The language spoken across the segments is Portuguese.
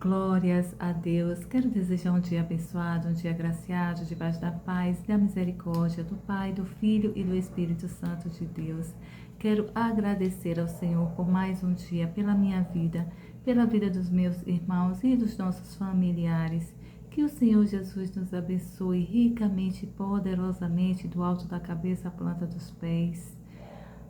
Glórias a Deus. Quero desejar um dia abençoado, um dia agraciado, debaixo da paz e da misericórdia do Pai, do Filho e do Espírito Santo de Deus. Quero agradecer ao Senhor por mais um dia, pela minha vida, pela vida dos meus irmãos e dos nossos familiares. Que o Senhor Jesus nos abençoe ricamente e poderosamente, do alto da cabeça à planta dos pés.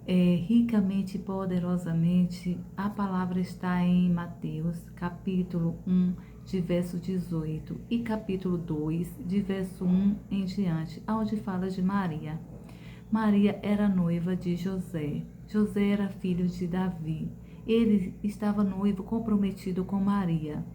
Ricamente e poderosamente. A palavra está em Mateus, capítulo 1, de verso 18, e capítulo 2, de verso 1 em diante, onde fala de Maria. Maria era noiva de José. José era filho de Davi. Ele estava noivo, comprometido com Maria.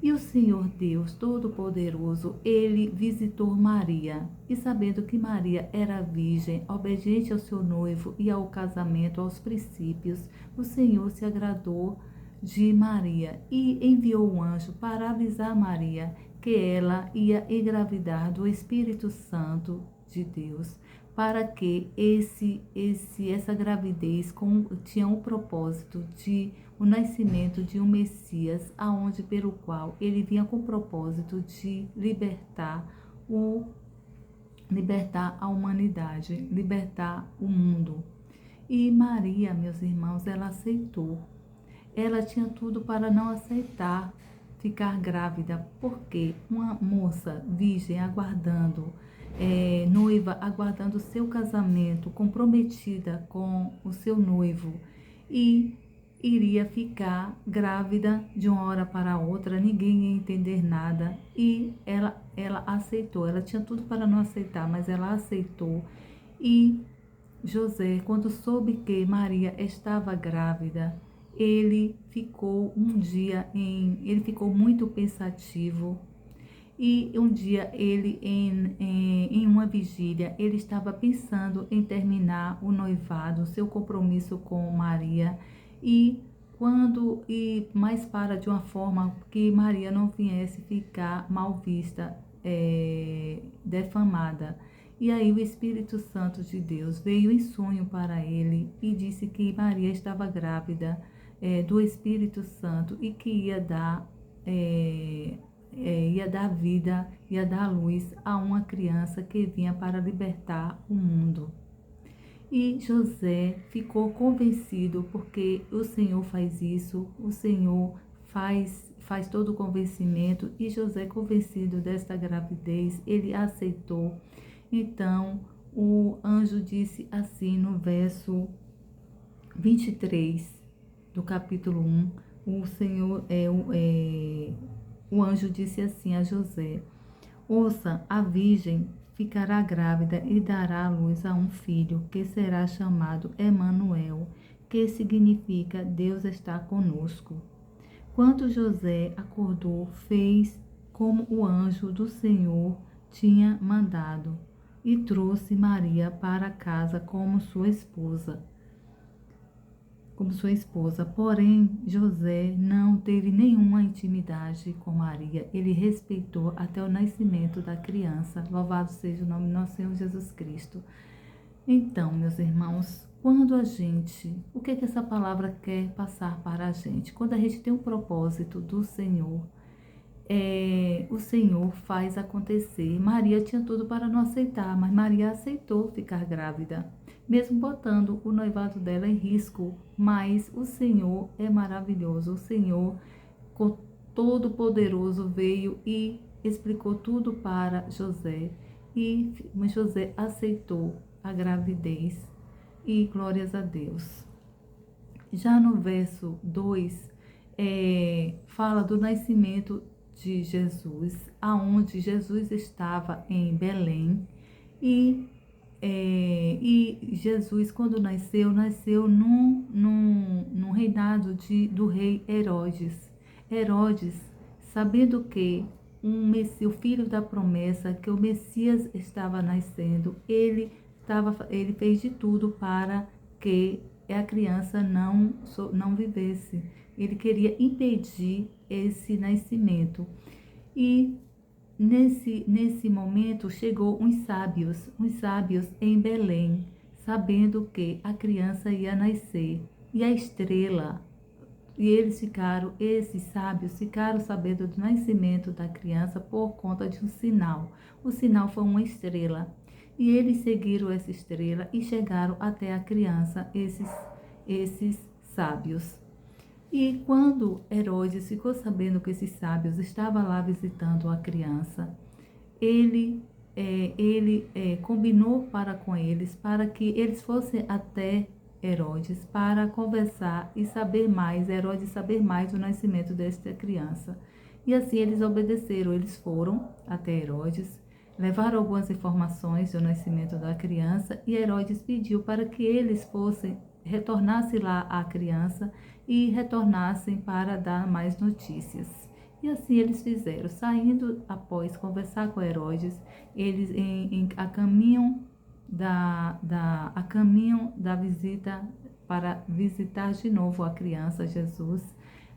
E o Senhor Deus Todo-Poderoso, ele visitou Maria. E sabendo que Maria era virgem, obediente ao seu noivo e ao casamento, aos princípios, o Senhor se agradou de Maria e enviou um anjo para avisar Maria que ela ia engravidar do Espírito Santo de Deus, para que essa gravidez tinha o propósito de o nascimento de um Messias, aonde pelo qual ele vinha com o propósito de libertar a humanidade, libertar o mundo. E Maria, meus irmãos, ela aceitou. Ela tinha tudo para não aceitar ficar grávida, porque uma moça virgem aguardando, noiva, aguardando o seu casamento, comprometida com o seu noivo, e iria ficar grávida de uma hora para outra, ninguém ia entender nada, e ela aceitou. Ela tinha tudo para não aceitar, mas ela aceitou. E José, quando soube que Maria estava grávida, ele ficou muito pensativo. E um dia ele, em uma vigília, ele estava pensando em terminar o noivado, seu compromisso com Maria, mas para de uma forma que Maria não viesse ficar mal vista, defamada. E aí o Espírito Santo de Deus veio em sonho para ele e disse que Maria estava grávida do Espírito Santo e que ia dar vida, ia dar luz a uma criança que vinha para libertar o mundo. E José ficou convencido, porque o Senhor faz isso, o Senhor faz todo o convencimento, e José, convencido desta gravidez, ele aceitou. Então, o anjo disse assim no verso 23 do capítulo 1, o anjo disse assim a José: ouça, a virgem ficará grávida e dará à luz a um filho, que será chamado Emanuel, que significa Deus está conosco. Quando José acordou, fez como o anjo do Senhor tinha mandado e trouxe Maria para casa como sua esposa. Porém, José não teve nenhuma intimidade com Maria. Ele respeitou até o nascimento da criança. Louvado seja o nome do nosso Senhor Jesus Cristo. Então, meus irmãos, o que essa palavra quer passar para a gente? Quando a gente tem um propósito do Senhor, o Senhor faz acontecer. Maria tinha tudo para não aceitar, mas Maria aceitou ficar grávida, mesmo botando o noivado dela em risco. Mas o Senhor é maravilhoso. O Senhor, todo-poderoso, veio e explicou tudo para José. E José aceitou a gravidez. E glórias a Deus. Já no verso 2, fala do nascimento de Jesus, aonde Jesus estava em Belém, e Jesus, quando nasceu num reinado do rei Herodes. Herodes, sabendo que o filho da promessa, que o Messias estava nascendo, ele fez de tudo para que a criança não vivesse. Ele queria impedir esse nascimento. E nesse momento chegou uns sábios em Belém, sabendo que a criança ia nascer. E a estrela esses sábios ficaram sabendo do nascimento da criança por conta de um sinal. O sinal foi uma estrela. E eles seguiram essa estrela e chegaram até a criança, esses sábios. E quando Herodes ficou sabendo que esses sábios estavam lá visitando a criança, ele combinou com eles para que eles fossem até Herodes para conversar e saber mais, Herodes saber mais do nascimento desta criança. E assim eles obedeceram, eles foram até Herodes, levaram algumas informações do nascimento da criança e Herodes pediu para que eles retornassem lá à criança e retornassem para dar mais notícias. E assim eles fizeram, saindo após conversar com Herodes, eles a caminho da visita para visitar de novo a criança Jesus.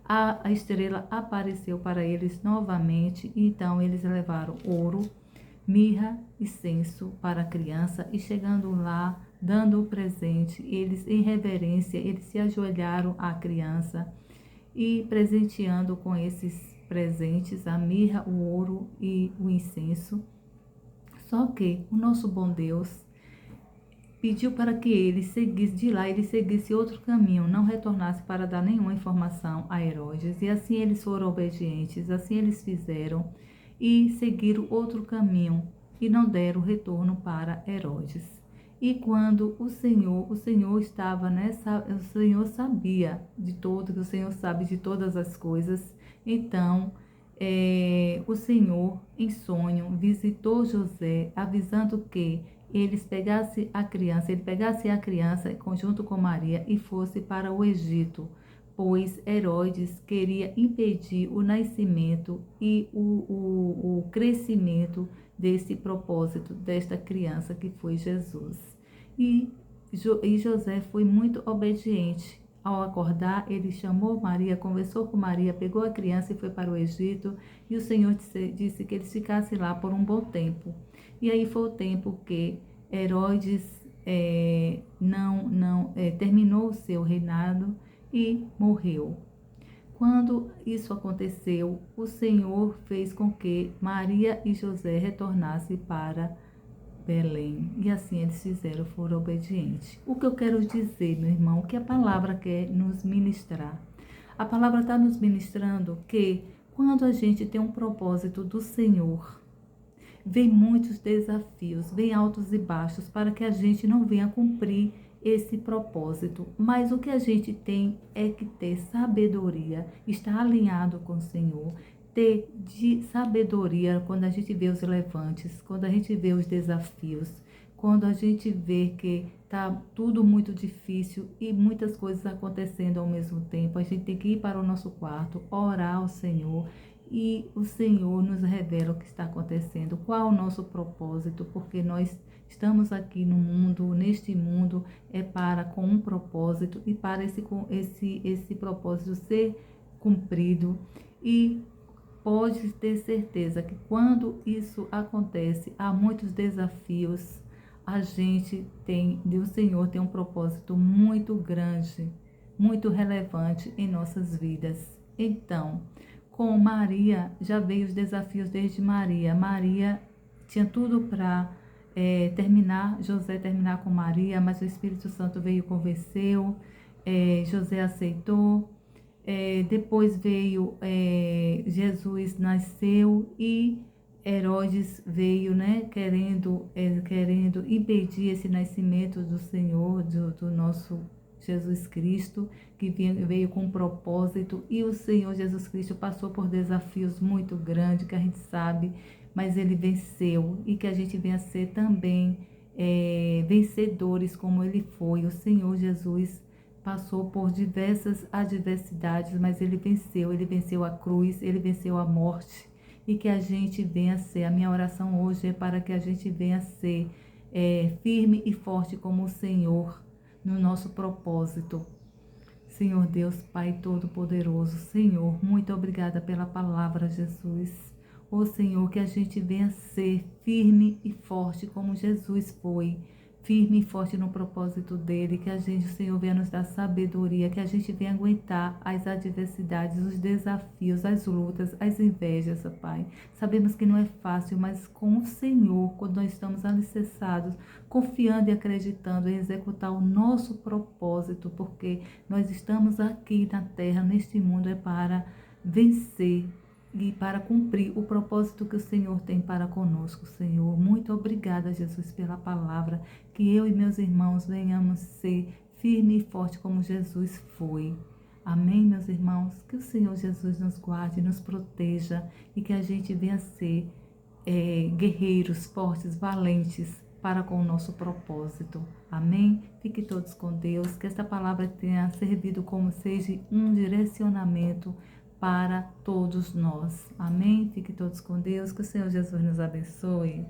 A estrela apareceu para eles novamente, então eles levaram ouro, mirra e incenso para a criança e chegando lá, dando o presente, eles em reverência, eles se ajoelharam à criança e presenteando com esses presentes a mirra, o ouro e o incenso. Só que o nosso bom Deus pediu para que ele seguisse outro caminho, não retornasse para dar nenhuma informação a Herodes. E assim eles foram obedientes, assim eles fizeram e seguiram outro caminho e não deram retorno para Herodes. E quando o Senhor estava o Senhor sabia de tudo, que o Senhor sabe de todas as coisas, então o Senhor, em sonho, visitou José, avisando que ele pegasse a criança junto com Maria e fosse para o Egito, pois Herodes queria impedir o nascimento e o crescimento desse propósito, desta criança que foi Jesus. E José foi muito obediente. Ao acordar, ele chamou Maria, conversou com Maria, pegou a criança e foi para o Egito. E o Senhor disse que eles ficassem lá por um bom tempo. E aí foi o tempo que Herodes terminou o seu reinado e morreu. Quando isso aconteceu, o Senhor fez com que Maria e José retornassem para Belém. E assim eles fizeram, foram obedientes. O que eu quero dizer, meu irmão, o que a palavra quer nos ministrar? A palavra está nos ministrando que quando a gente tem um propósito do Senhor, vem muitos desafios, vem altos e baixos para que a gente não venha cumprir esse propósito. Mas o que a gente tem é que ter sabedoria, estar alinhado com o Senhor, ter de sabedoria quando a gente vê os levantes, quando a gente vê os desafios, quando a gente vê que está tudo muito difícil e muitas coisas acontecendo ao mesmo tempo. A gente tem que ir para o nosso quarto, orar ao Senhor e o Senhor nos revela o que está acontecendo, qual é o nosso propósito, porque nós estamos aqui no mundo, neste mundo, com um propósito e para esse propósito ser cumprido. E pode ter certeza que quando isso acontece, há muitos desafios. O Senhor tem um propósito muito grande, muito relevante em nossas vidas. Então, com Maria, já veio os desafios desde Maria. Maria tinha tudo para José terminar com Maria, mas o Espírito Santo veio e convenceu, José aceitou. Depois veio, Jesus nasceu e Herodes veio, querendo impedir esse nascimento do Senhor, do nosso Jesus Cristo, que veio com um propósito. E o Senhor Jesus Cristo passou por desafios muito grandes, que a gente sabe, mas ele venceu. E que a gente venha ser também vencedores como ele foi. O Senhor Jesus passou por diversas adversidades, mas ele venceu a cruz, ele venceu a morte. E que a gente venha ser, a minha oração hoje é para que a gente venha ser firme e forte como o Senhor no nosso propósito. Senhor Deus, Pai Todo-Poderoso, Senhor, muito obrigada pela palavra, Jesus. Senhor, que a gente venha ser firme e forte como Jesus foi, firme e forte no propósito dele, que a gente, Senhor, venha nos dar sabedoria, que a gente venha aguentar as adversidades, os desafios, as lutas, as invejas, ó Pai. Sabemos que não é fácil, mas com o Senhor, quando nós estamos alicerçados, confiando e acreditando em executar o nosso propósito, porque nós estamos aqui na terra, neste mundo, é para vencer e para cumprir o propósito que o Senhor tem para conosco, Senhor. Muito obrigada, Jesus, pela palavra, que eu e meus irmãos venhamos ser firme e forte como Jesus foi. Amém, meus irmãos? Que o Senhor Jesus nos guarde, nos proteja e que a gente venha ser guerreiros, fortes, valentes para com o nosso propósito. Amém? Fiquem todos com Deus, que esta palavra tenha servido como seja um direcionamento para todos nós. Amém? Fiquem todos com Deus, que o Senhor Jesus nos abençoe.